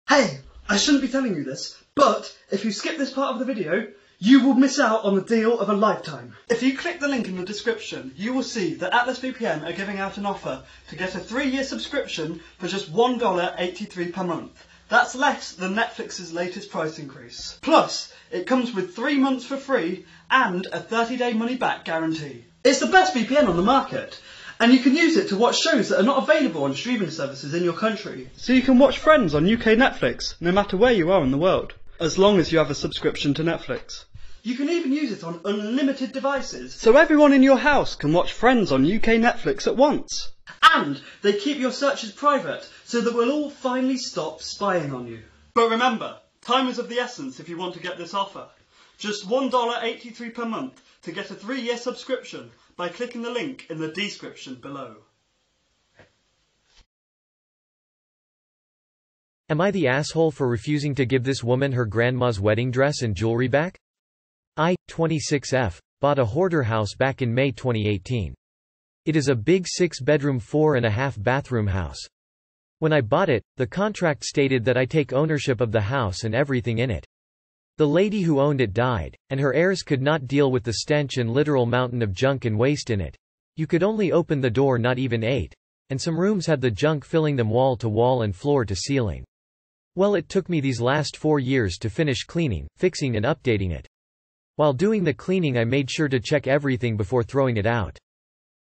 Hey, I shouldn't be telling you this, but if you skip this part of the video, you will miss out on the deal of a lifetime. If you click the link in the description, you will see that Atlas VPN are giving out an offer to get a 3-year subscription for just $1.83 per month. That's less than Netflix's latest price increase. Plus, it comes with 3 months for free and a 30-day money-back guarantee. It's the best VPN on the market, and you can use it to watch shows that are not available on streaming services in your country. So you can watch Friends on UK Netflix, no matter where you are in the world, as long as you have a subscription to Netflix. You can even use it on unlimited devices, so everyone in your house can watch Friends on UK Netflix at once. And they keep your searches private, so that we'll all finally stop spying on you. But remember, time is of the essence if you want to get this offer. Just $1.83 per month to get a 3-year subscription by clicking the link in the description below. Am I the asshole for refusing to give this woman her grandma's wedding dress and jewelry back? I, 26F, bought a hoarder house back in May 2018. It is a big 6-bedroom 4.5-bathroom house. When I bought it, the contract stated that I take ownership of the house and everything in it. The lady who owned it died, and her heirs could not deal with the stench and literal mountain of junk and waste in it. You could only open the door not even 8. And some rooms had the junk filling them wall to wall and floor to ceiling. Well, it took me these last 4 years to finish cleaning, fixing and updating it. While doing the cleaning I made sure to check everything before throwing it out.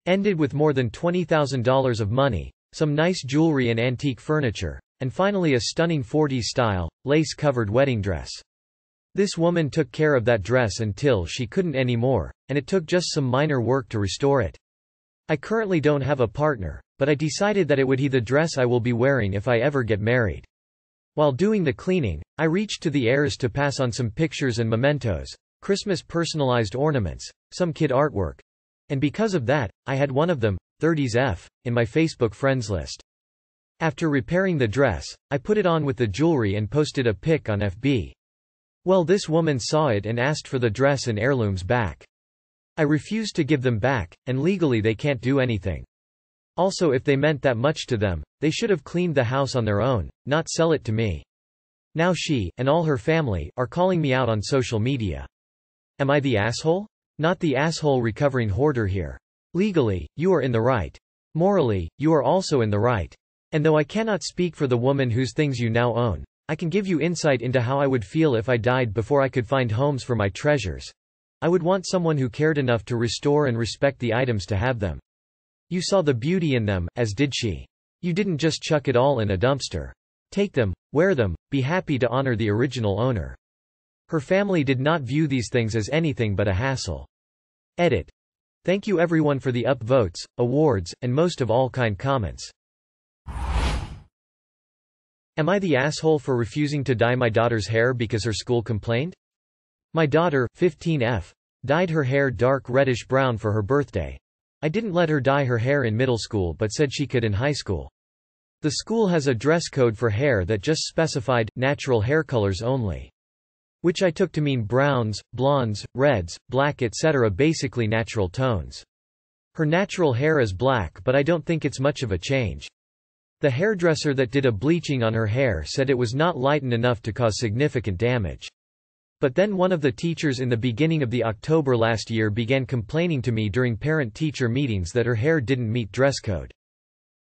Ended with more than $20,000 of money, some nice jewelry and antique furniture, and finally a stunning 40s style, lace-covered wedding dress. This woman took care of that dress until she couldn't anymore, and it took just some minor work to restore it. I currently don't have a partner, but I decided that it would be the dress I will be wearing if I ever get married. While doing the cleaning, I reached to the heirs to pass on some pictures and mementos, Christmas personalized ornaments, some kid artwork. And because of that, I had one of them, 30s in my Facebook friends list. After repairing the dress, I put it on with the jewelry and posted a pic on FB. Well, this woman saw it and asked for the dress and heirlooms back. I refused to give them back, and legally they can't do anything. Also, if they meant that much to them, they should have cleaned the house on their own, not sell it to me. Now she, and all her family, are calling me out on social media. Am I the asshole? Not the asshole recovering hoarder here. Legally, you are in the right. Morally, you are also in the right. And though I cannot speak for the woman whose things you now own, I can give you insight into how I would feel if I died before I could find homes for my treasures. I would want someone who cared enough to restore and respect the items to have them. You saw the beauty in them, as did she. You didn't just chuck it all in a dumpster. Take them, wear them, be happy to honor the original owner. Her family did not view these things as anything but a hassle. Edit. Thank you everyone for the upvotes, awards, and most of all kind comments. Am I the asshole for refusing to dye my daughter's hair because her school complained? My daughter, 15F, dyed her hair dark reddish brown for her birthday. I didn't let her dye her hair in middle school but said she could in high school. The school has a dress code for hair that just specified natural hair colors only. Which I took to mean browns, blondes, reds, black etc., basically natural tones. Her natural hair is black, but I don't think it's much of a change. The hairdresser that did a bleaching on her hair said it was not lightened enough to cause significant damage. But then one of the teachers in the beginning of the October last year began complaining to me during parent-teacher meetings that her hair didn't meet dress code.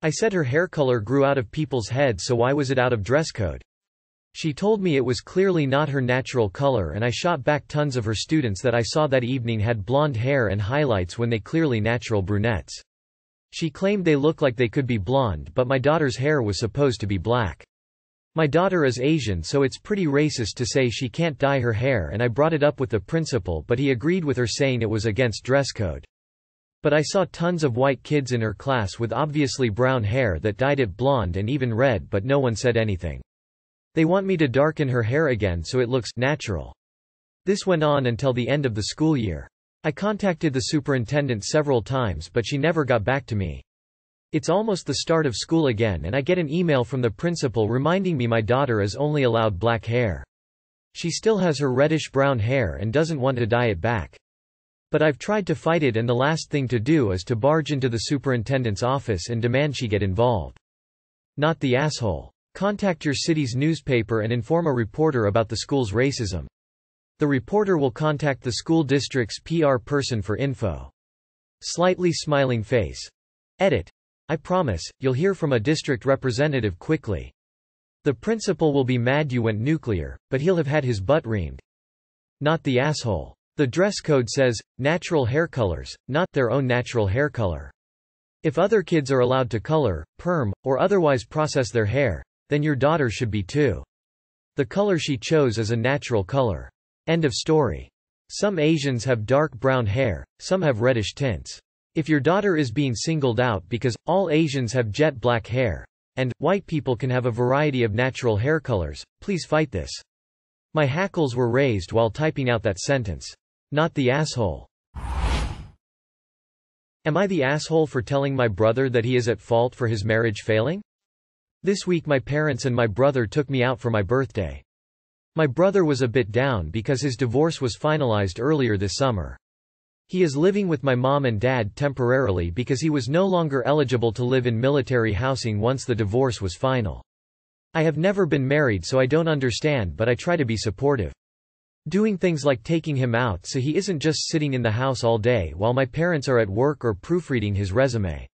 I said her hair color grew out of people's heads, so why was it out of dress code? She told me it was clearly not her natural color, and I shot back tons of her students that I saw that evening had blonde hair and highlights when they clearly natural brunettes. She claimed they look like they could be blonde, but my daughter's hair was supposed to be black. My daughter is Asian, so it's pretty racist to say she can't dye her hair, and I brought it up with the principal, but he agreed with her, saying it was against dress code. But I saw tons of white kids in her class with obviously brown hair that dyed it blonde and even red, but no one said anything. They want me to darken her hair again so it looks natural. This went on until the end of the school year. I contacted the superintendent several times, but she never got back to me. It's almost the start of school again, and I get an email from the principal reminding me my daughter is only allowed black hair. She still has her reddish-brown hair and doesn't want to dye it back. But I've tried to fight it, and the last thing to do is to barge into the superintendent's office and demand she get involved. Not the asshole. Contact your city's newspaper and inform a reporter about the school's racism. The reporter will contact the school district's PR person for info. Slightly smiling face. Edit. I promise, you'll hear from a district representative quickly. The principal will be mad you went nuclear, but he'll have had his butt reamed. Not the asshole. The dress code says, natural hair colors, not their own natural hair color. If other kids are allowed to color, perm, or otherwise process their hair, then your daughter should be too. The color she chose is a natural color. End of story. Some Asians have dark brown hair, some have reddish tints. If your daughter is being singled out because all Asians have jet black hair, and white people can have a variety of natural hair colors, please fight this. My hackles were raised while typing out that sentence. Not the asshole. Am I the asshole for telling my brother that he is at fault for his marriage failing? This week my parents and my brother took me out for my birthday. My brother was a bit down because his divorce was finalized earlier this summer. He is living with my mom and dad temporarily because he was no longer eligible to live in military housing once the divorce was final. I have never been married so I don't understand, but I try to be supportive. Doing things like taking him out so he isn't just sitting in the house all day while my parents are at work or proofreading his resume.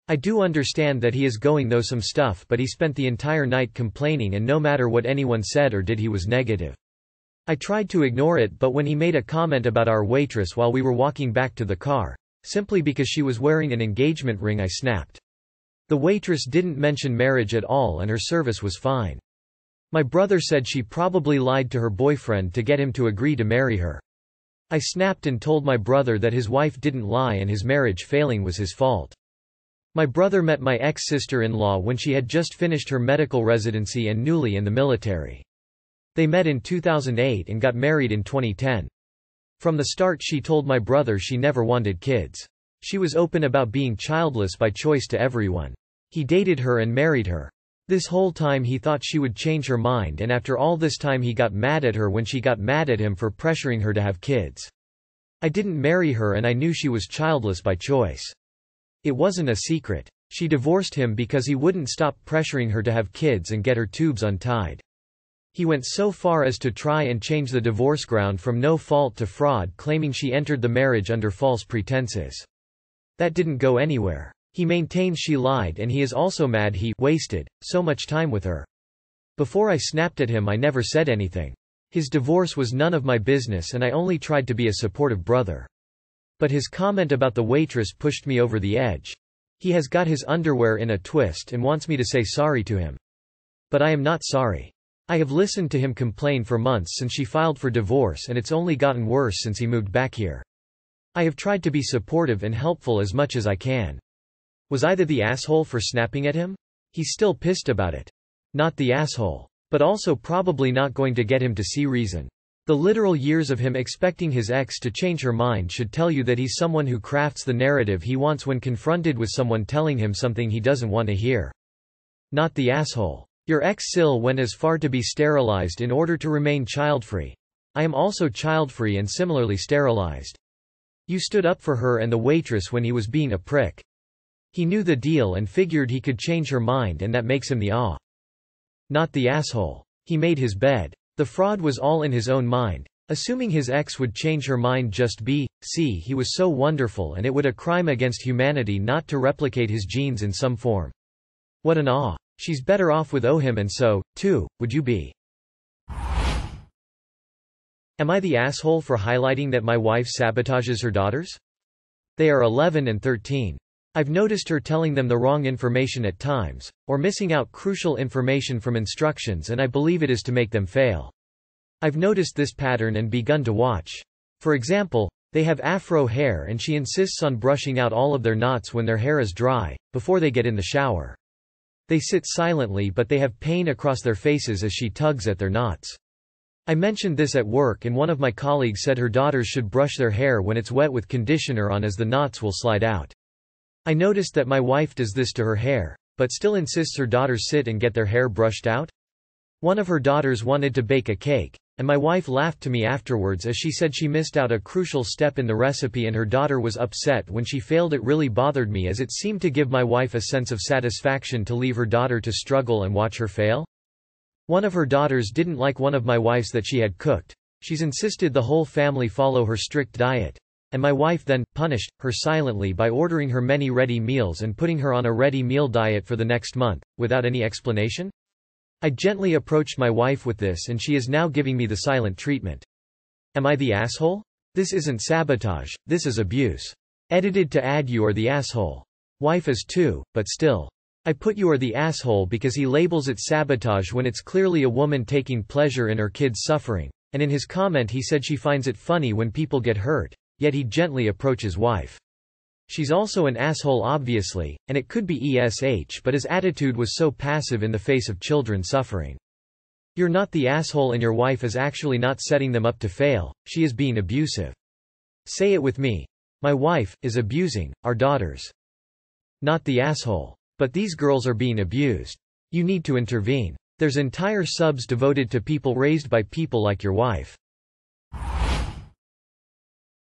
I do understand that he is going through some stuff, but he spent the entire night complaining and no matter what anyone said or did he was negative. I tried to ignore it, but when he made a comment about our waitress while we were walking back to the car, simply because she was wearing an engagement ring, I snapped. The waitress didn't mention marriage at all and her service was fine. My brother said she probably lied to her boyfriend to get him to agree to marry her. I snapped and told my brother that his wife didn't lie and his marriage failing was his fault. My brother met my ex-sister-in-law when she had just finished her medical residency and newly in the military. They met in 2008 and got married in 2010. From the start she told my brother she never wanted kids. She was open about being childless by choice to everyone. He dated her and married her. This whole time he thought she would change her mind, and after all this time he got mad at her when she got mad at him for pressuring her to have kids. I didn't marry her and I knew she was childless by choice. It wasn't a secret. She divorced him because he wouldn't stop pressuring her to have kids and get her tubes untied. He went so far as to try and change the divorce ground from no fault to fraud, claiming she entered the marriage under false pretenses. That didn't go anywhere. He maintains she lied and he is also mad he wasted so much time with her. Before I snapped at him I never said anything. His divorce was none of my business and I only tried to be a supportive brother. But his comment about the waitress pushed me over the edge. He has got his underwear in a twist and wants me to say sorry to him. But I am not sorry. I have listened to him complain for months since she filed for divorce and it's only gotten worse since he moved back here. I have tried to be supportive and helpful as much as I can. Was I the asshole for snapping at him? He's still pissed about it. Not the asshole. But also probably not going to get him to see reason. The literal years of him expecting his ex to change her mind should tell you that he's someone who crafts the narrative he wants when confronted with someone telling him something he doesn't want to hear. Not the asshole. Your ex-Sil went as far to be sterilized in order to remain child-free. I am also child-free and similarly sterilized. You stood up for her and the waitress when he was being a prick. He knew the deal and figured he could change her mind and that makes him the Not the asshole. He made his bed. The fraud was all in his own mind. Assuming his ex would change her mind just see he was so wonderful and it would a crime against humanity not to replicate his genes in some form. What an She's better off with him and so, too, would you be? Am I the asshole for highlighting that my wife sabotages her daughters? They are 11 and 13. I've noticed her telling them the wrong information at times, or missing out crucial information from instructions, and I believe it is to make them fail. I've noticed this pattern and begun to watch. For example, they have afro hair and she insists on brushing out all of their knots when their hair is dry, before they get in the shower. They sit silently but they have pain across their faces as she tugs at their knots. I mentioned this at work and one of my colleagues said her daughters should brush their hair when it's wet with conditioner on as the knots will slide out. I noticed that my wife does this to her hair, but still insists her daughters sit and get their hair brushed out. One of her daughters wanted to bake a cake, and my wife laughed to me afterwards as she said she missed out a crucial step in the recipe and her daughter was upset when she failed. It really bothered me as it seemed to give my wife a sense of satisfaction to leave her daughter to struggle and watch her fail. One of her daughters didn't like one of my wife's that she had cooked. She's insisted the whole family follow her strict diet. And my wife then punished her silently by ordering her many ready meals and putting her on a ready meal diet for the next month, without any explanation? I gently approached my wife with this and she is now giving me the silent treatment. Am I the asshole? This isn't sabotage, this is abuse. Edited to add you are the asshole. Wife is too, but still. I put you are the asshole because he labels it sabotage when it's clearly a woman taking pleasure in her kids suffering, and in his comment he said she finds it funny when people get hurt, yet he gently approaches wife. She's also an asshole obviously, and it could be ESH, but his attitude was so passive in the face of children suffering. You're not the asshole and your wife is actually not setting them up to fail, she is being abusive. Say it with me. My wife is abusing our daughters. Not the asshole. But these girls are being abused. You need to intervene. There's entire subs devoted to people raised by people like your wife.